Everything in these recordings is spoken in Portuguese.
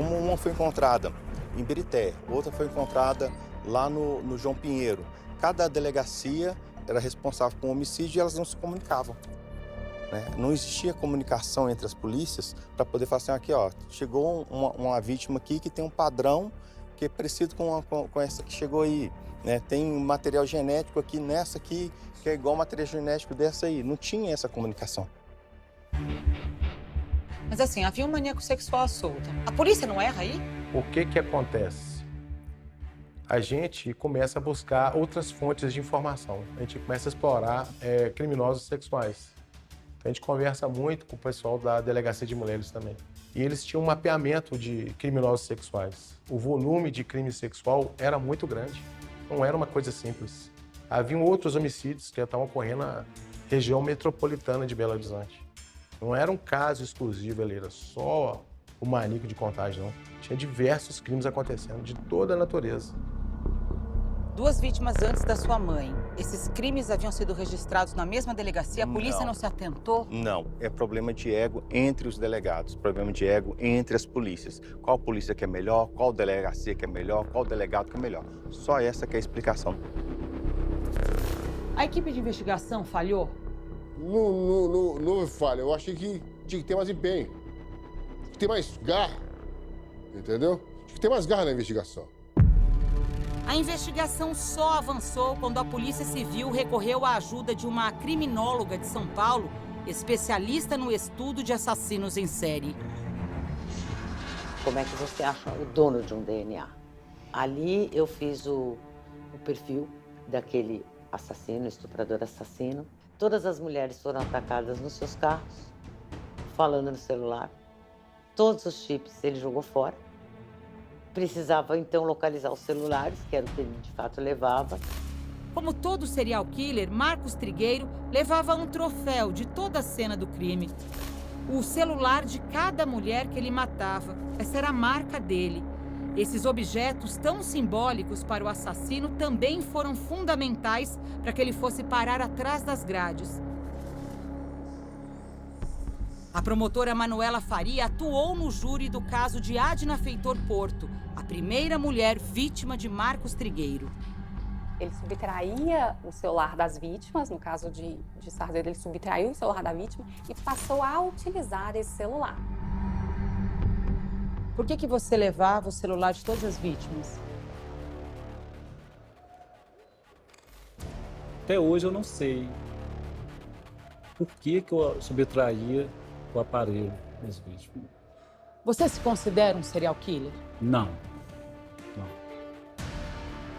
Como uma foi encontrada em Birité, outra foi encontrada lá no João Pinheiro. Cada delegacia era responsável por um homicídio e elas não se comunicavam, né? Não existia comunicação entre as polícias para poder falar assim, aqui ó, chegou uma vítima aqui que tem um padrão que é parecido com essa que chegou aí, né? Tem material genético aqui nessa aqui que é igual ao material genético dessa aí. Não tinha essa comunicação. Mas assim, havia um maníaco sexual solto. A polícia não erra aí? O que acontece? A gente começa a buscar outras fontes de informação. A gente começa a explorar criminosos sexuais. A gente conversa muito com o pessoal da Delegacia de Mulheres também. E eles tinham um mapeamento de criminosos sexuais. O volume de crime sexual era muito grande. Não era uma coisa simples. Haviam outros homicídios que estavam ocorrendo na região metropolitana de Belo Horizonte. Não era um caso exclusivo ali, era só o maníaco de Contagem, não. Tinha diversos crimes acontecendo, de toda a natureza. 2 vítimas antes da sua mãe. Esses crimes haviam sido registrados na mesma delegacia? A polícia não se atentou? Não, é problema de ego entre os delegados, problema de ego entre as polícias. Qual polícia que é melhor, qual delegacia que é melhor, qual delegado que é melhor. Só essa que é a explicação. A equipe de investigação falhou? Não falha. Eu achei que tinha que ter mais empenho. Tinha que ter mais garra. Entendeu? Tinha que ter mais garra na investigação. A investigação só avançou quando a Polícia Civil recorreu à ajuda de uma criminóloga de São Paulo, especialista no estudo de assassinos em série. Como é que você acha o dono de um DNA? Ali eu fiz o perfil daquele assassino, estuprador assassino. Todas as mulheres foram atacadas nos seus carros, falando no celular. Todos os chips ele jogou fora. Precisava, então, localizar os celulares, que era o que ele, de fato, levava. Como todo serial killer, Marcos Trigueiro levava um troféu de toda a cena do crime. O celular de cada mulher que ele matava. Essa era a marca dele. Esses objetos tão simbólicos para o assassino também foram fundamentais para que ele fosse parar atrás das grades. A promotora Manuela Faria atuou no júri do caso de Adna Feitor Porto, a primeira mulher vítima de Marcos Trigueiro. Ele subtraía o celular das vítimas, no caso de Sarzedo, ele subtraiu o celular da vítima e passou a utilizar esse celular. Por que você levava o celular de todas as vítimas? Até hoje eu não sei por que eu subtraía o aparelho das vítimas. Você se considera um serial killer? Não.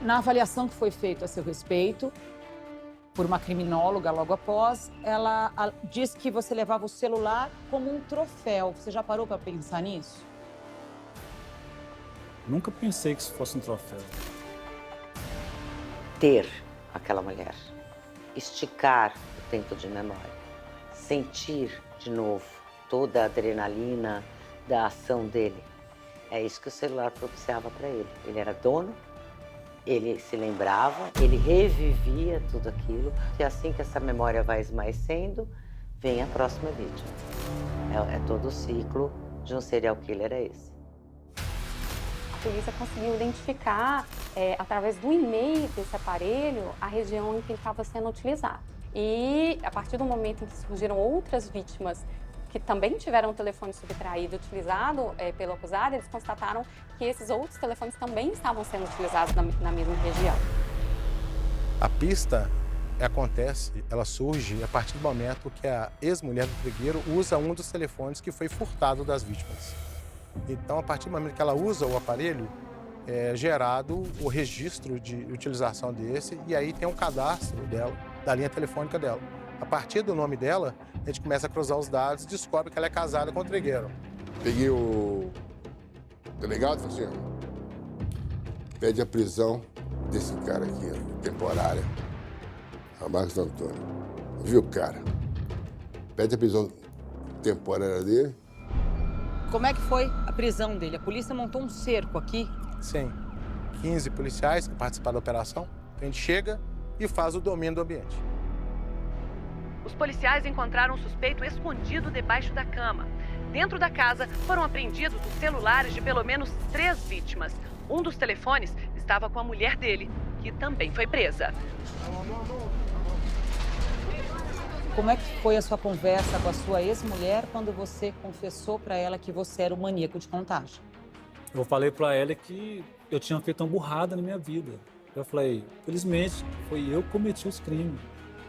Na avaliação que foi feita a seu respeito, por uma criminóloga logo após, ela diz que você levava o celular como um troféu. Você já parou para pensar nisso? Nunca pensei que isso fosse um troféu. Ter aquela mulher, esticar o tempo de memória, sentir de novo toda a adrenalina da ação dele. É isso que o celular propiciava para ele. Ele era dono, ele se lembrava, ele revivia tudo aquilo. E assim que essa memória vai esmaecendo, vem a próxima vítima. É todo o ciclo de um serial killer, é esse. A polícia conseguiu identificar, através do e-mail desse aparelho, a região em que ele estava sendo utilizado. E a partir do momento em que surgiram outras vítimas que também tiveram o telefone subtraído utilizado pelo acusado, eles constataram que esses outros telefones também estavam sendo utilizados na mesma região. A pista ela surge a partir do momento que a ex-mulher do Trigueiro usa um dos telefones que foi furtado das vítimas. Então, a partir do momento que ela usa o aparelho, é gerado o registro de utilização desse e aí tem um cadastro dela, da linha telefônica dela. A partir do nome dela, a gente começa a cruzar os dados e descobre que ela é casada com o Trigueiro. Peguei o delegado e falei assim, ó, pede a prisão desse cara aqui, ó, temporária, a Marcos Antônio. Viu, cara? Pede a prisão temporária dele. Como é que foi a prisão dele? A polícia montou um cerco aqui? Sim, 15 policiais que participaram da operação. A gente chega e faz o domínio do ambiente. os policiais encontraram um suspeito escondido debaixo da cama. Dentro da casa foram apreendidos os celulares de pelo menos 3 vítimas. Um dos telefones estava com a mulher dele, que também foi presa. Como é que foi a sua conversa com a sua ex-mulher quando você confessou para ela que você era o maníaco de Contagem? Eu falei para ela que eu tinha feito uma burrada na minha vida. Eu falei, felizmente, foi eu que cometi os crimes.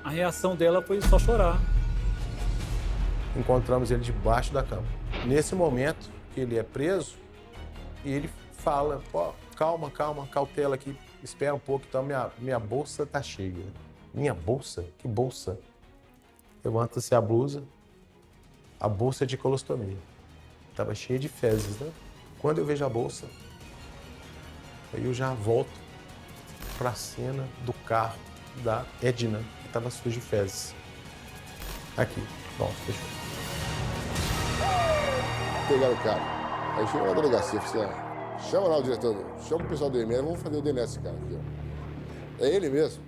A reação dela foi só chorar. Encontramos ele debaixo da cama. Nesse momento que ele é preso, ele fala, pô, calma, cautela aqui, espera um pouco, então minha bolsa tá cheia. Minha bolsa? Que bolsa? Levanta-se a bolsa de colostomia. Tava cheia de fezes, né? Quando eu vejo a bolsa, aí eu já volto para a cena do carro da Edna, que estava sujo de fezes. Aqui, pronto, fechou. Pegaram o cara. Aí chegou na delegacia, falei assim, chama lá o diretor, chama o pessoal do DNA, vamos fazer o DNA desse cara aqui, ó. É ele mesmo.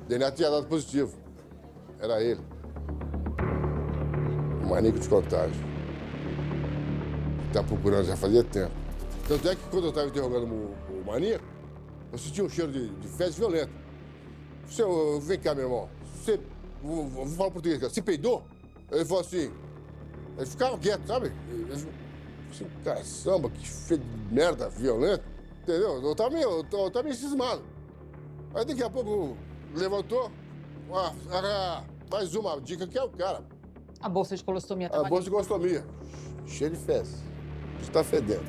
O DNA tinha dado positivo. Era ele. O maníaco de Contagem. Tá procurando já fazia tempo. Tanto é que quando eu estava interrogando o maníaco, eu senti um cheiro de fezes violento. Você, vem cá, meu irmão. Você, vou falar português, cara. Você peidou? Ele falou assim. Ele ficava quieto, sabe? Ele falou assim, caçamba, que feio de merda violento. Entendeu? Eu tava meio cismado. Aí daqui a pouco levantou. Mais uma dica que é o cara. A bolsa de colostomia estava A bolsa de colostomia. Cheia de fezes. Está fedendo.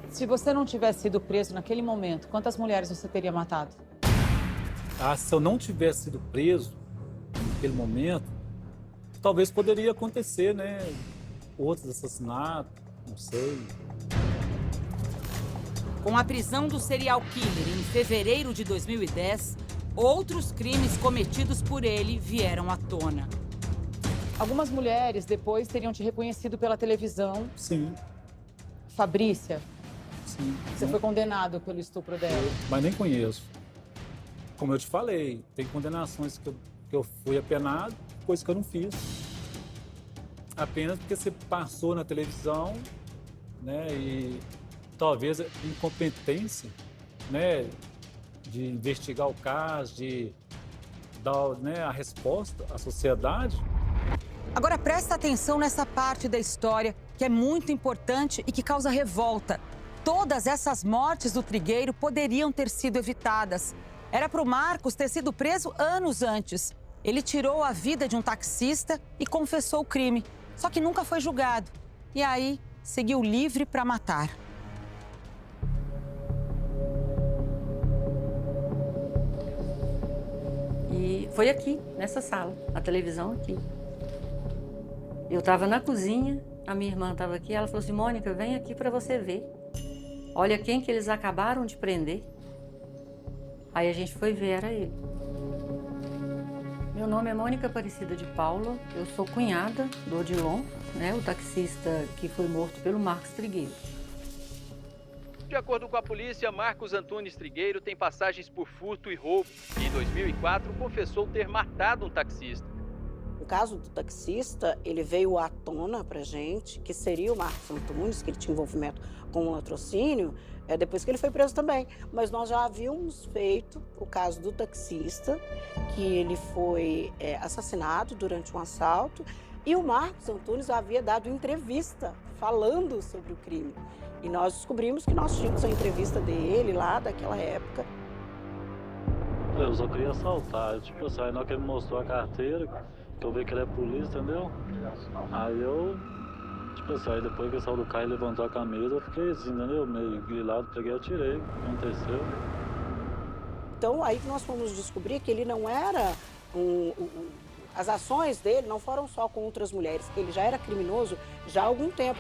Se você não tivesse sido preso naquele momento, quantas mulheres você teria matado? Se eu não tivesse sido preso naquele momento, talvez poderia acontecer, né? Outros assassinatos, não sei. Com a prisão do serial killer em fevereiro de 2010, outros crimes cometidos por ele vieram à tona. Algumas mulheres depois teriam te reconhecido pela televisão. Sim. Fabrícia, Sim. você foi condenado pelo estupro dela. Mas nem conheço. Como eu te falei, tem condenações que eu fui apenado, coisa que eu não fiz. Apenas porque você passou na televisão, né? E talvez incompetência, né? De investigar o caso, de dar, né, a resposta à sociedade. Agora presta atenção nessa parte da história que é muito importante e que causa revolta. Todas essas mortes do Trigueiro poderiam ter sido evitadas. Era para o Marcos ter sido preso anos antes. Ele tirou a vida de um taxista e confessou o crime. Só que nunca foi julgado. E aí, seguiu livre para matar. E foi aqui, nessa sala, a televisão aqui. Eu estava na cozinha, a minha irmã estava aqui, ela falou assim, Mônica, vem aqui para você ver. Olha quem que eles acabaram de prender. Aí a gente foi ver, era ele. Meu nome é Mônica Aparecida de Paula, eu sou cunhada do Odilon, né, o taxista que foi morto pelo Marcos Trigueiro. De acordo com a polícia, Marcos Antunes Trigueiro tem passagens por furto e roubo. Em 2004, confessou ter matado um taxista. O caso do taxista, ele veio à tona pra gente, que seria o Marcos Antunes, que ele tinha envolvimento com o latrocínio, depois que ele foi preso também. Mas nós já havíamos feito o caso do taxista, que ele foi assassinado durante um assalto, e o Marcos Antunes havia dado entrevista falando sobre o crime. E nós descobrimos que nós tínhamos a entrevista dele lá, daquela época. Eu só queria assaltar, tipo assim, aí na hora que ele mostrou a carteira, que eu vi que ele é polícia, entendeu? Aí eu, tipo assim, aí depois que ele saiu do carro e levantou a camisa, eu fiquei assim, entendeu? Meio grilado, peguei e atirei, o que aconteceu. Então, aí que nós fomos descobrir que ele não era as ações dele não foram só com outras mulheres, que ele já era criminoso já há algum tempo.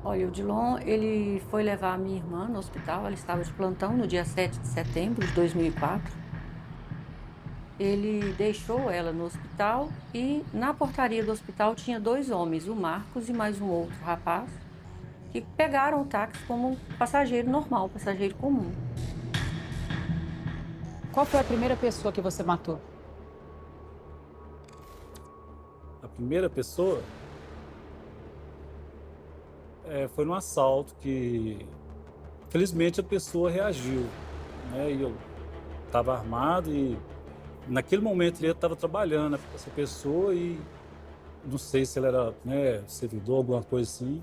Olha, o Odilon, ele foi levar a minha irmã no hospital, ela estava de plantão no dia 7 de setembro de 2004. Ele deixou ela no hospital e na portaria do hospital tinha 2 homens, o Marcos e mais um outro rapaz, que pegaram o táxi como passageiro normal, passageiro comum. Qual foi a primeira pessoa que você matou? A primeira pessoa foi num assalto que, felizmente, a pessoa reagiu, né? E eu estava armado e, naquele momento, ele estava trabalhando com essa pessoa e não sei se ele era, né, servidor, alguma coisa assim.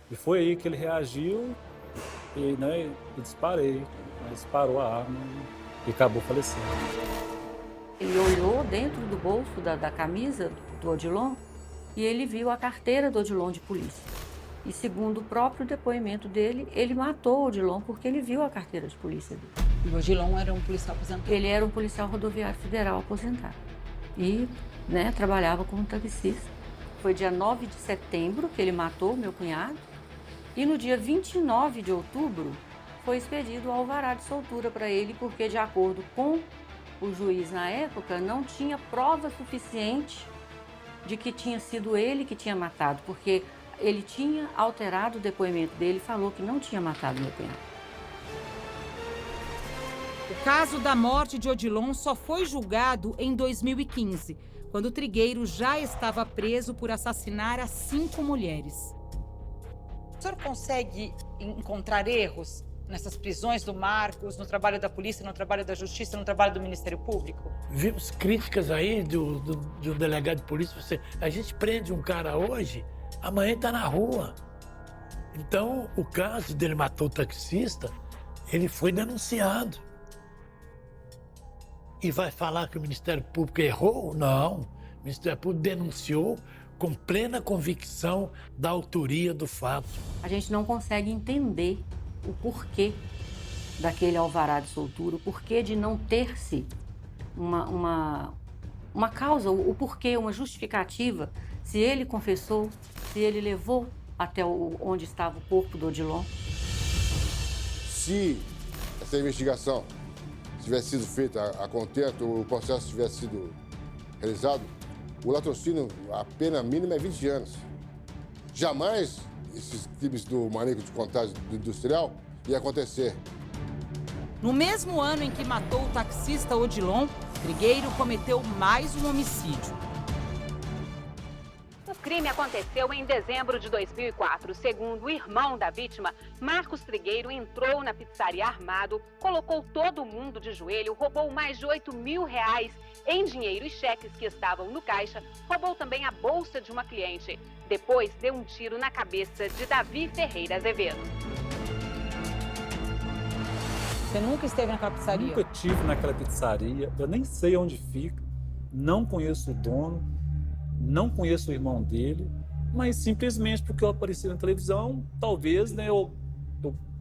E foi aí que ele reagiu e, né, eu disparei. Ele disparou a arma e acabou falecendo. Ele olhou dentro do bolso da camisa do Odilon e ele viu a carteira do Odilon de polícia. E segundo o próprio depoimento dele, ele matou o Odilon porque ele viu a carteira de polícia dele. E o Odilon era um policial aposentado? Ele era um policial rodoviário federal aposentado. E, né, trabalhava como taxista. Foi dia 9 de setembro que ele matou o meu cunhado. E no dia 29 de outubro foi expedido o alvará de soltura para ele, porque, de acordo com o juiz na época, não tinha prova suficiente de que tinha sido ele que tinha matado, porque ele tinha alterado o depoimento dele e falou que não tinha matado meu cunhado. O caso da morte de Odilon só foi julgado em 2015, quando o Trigueiro já estava preso por assassinar as 5 mulheres. O senhor consegue encontrar erros nessas prisões do Marcos, no trabalho da polícia, no trabalho da justiça, no trabalho do Ministério Público? Vimos críticas aí de um delegado de polícia. A gente prende um cara hoje, amanhã está na rua. Então, o caso dele matou o taxista, ele foi denunciado. E vai falar que o Ministério Público errou? Não. O Ministério Público denunciou com plena convicção da autoria do fato. A gente não consegue entender o porquê daquele alvará de soltura, o porquê de não ter-se uma causa, o porquê, uma justificativa, se ele confessou, se ele levou até onde estava o corpo do Odilon. Se essa investigação tivesse sido feita a contento, o processo tivesse sido realizado, o latrocínio, a pena mínima é 20 anos. Jamais esses crimes do manejo de contagem industrial ia acontecer. No mesmo ano em que matou o taxista Odilon, Trigueiro cometeu mais um homicídio. O crime aconteceu em dezembro de 2004. Segundo o irmão da vítima, Marcos Trigueiro entrou na pizzaria armado, colocou todo mundo de joelho, roubou mais de R$8 mil em dinheiro e cheques que estavam no caixa, roubou também a bolsa de uma cliente. Depois, deu um tiro na cabeça de Davi Ferreira Azevedo. Você nunca esteve naquela pizzaria? Nunca estive naquela pizzaria. Eu nem sei onde fica, não conheço o dono, não conheço o irmão dele, mas simplesmente porque eu apareci na televisão, talvez, né, eu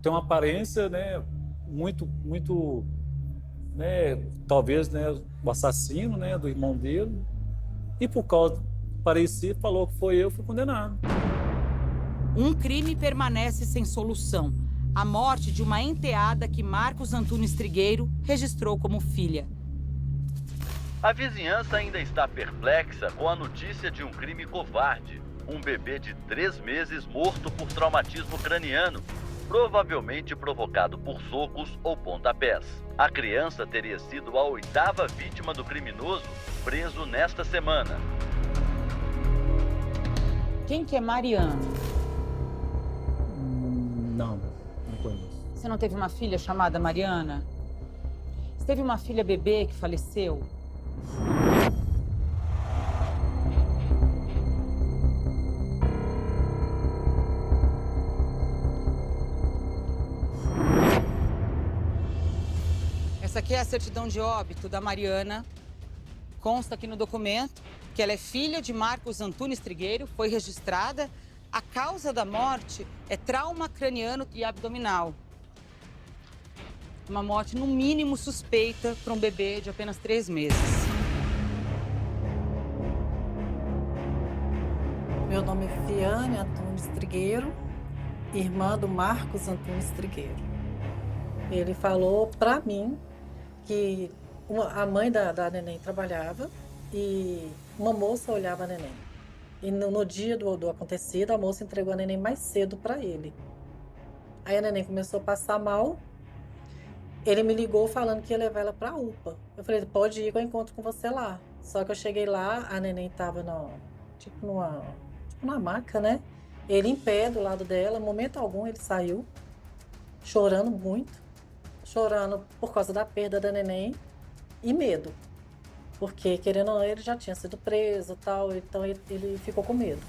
tenho uma aparência, né, muito, né, talvez, né, o assassino, né, do irmão dele, e por causa de parecer, falou que foi eu, fui condenado. Um crime permanece sem solução: a morte de uma enteada que Marcos Antunes Trigueiro registrou como filha. A vizinhança ainda está perplexa com a notícia de um crime covarde. Um bebê de 3 meses morto por traumatismo craniano, provavelmente provocado por socos ou pontapés. A criança teria sido a 8ª vítima do criminoso preso nesta semana. Quem que é Mariana? Não conheço. Você não teve uma filha chamada Mariana? Você teve uma filha bebê que faleceu? Essa aqui é a certidão de óbito da Mariana. Consta aqui no documento que ela é filha de Marcos Antunes Trigueiro, foi registrada. A causa da morte é trauma craniano e abdominal. Uma morte, no mínimo, suspeita para um bebê de apenas 3 meses. Meu nome é Viviane Antunes Trigueiro, irmã do Marcos Antunes Trigueiro. Ele falou para mim que a mãe da neném trabalhava e uma moça olhava a neném. E no dia do acontecido, a moça entregou a neném mais cedo para ele. Aí a neném começou a passar mal Ele me ligou falando que ia levar ela pra UPA. Eu falei, pode ir que eu encontro com você lá. Só que eu cheguei lá, a neném tava numa maca, né? Ele em pé do lado dela, momento algum ele saiu, chorando muito, chorando por causa da perda da neném e medo. Porque, querendo ou não, ele já tinha sido preso e tal, então ele ficou com medo.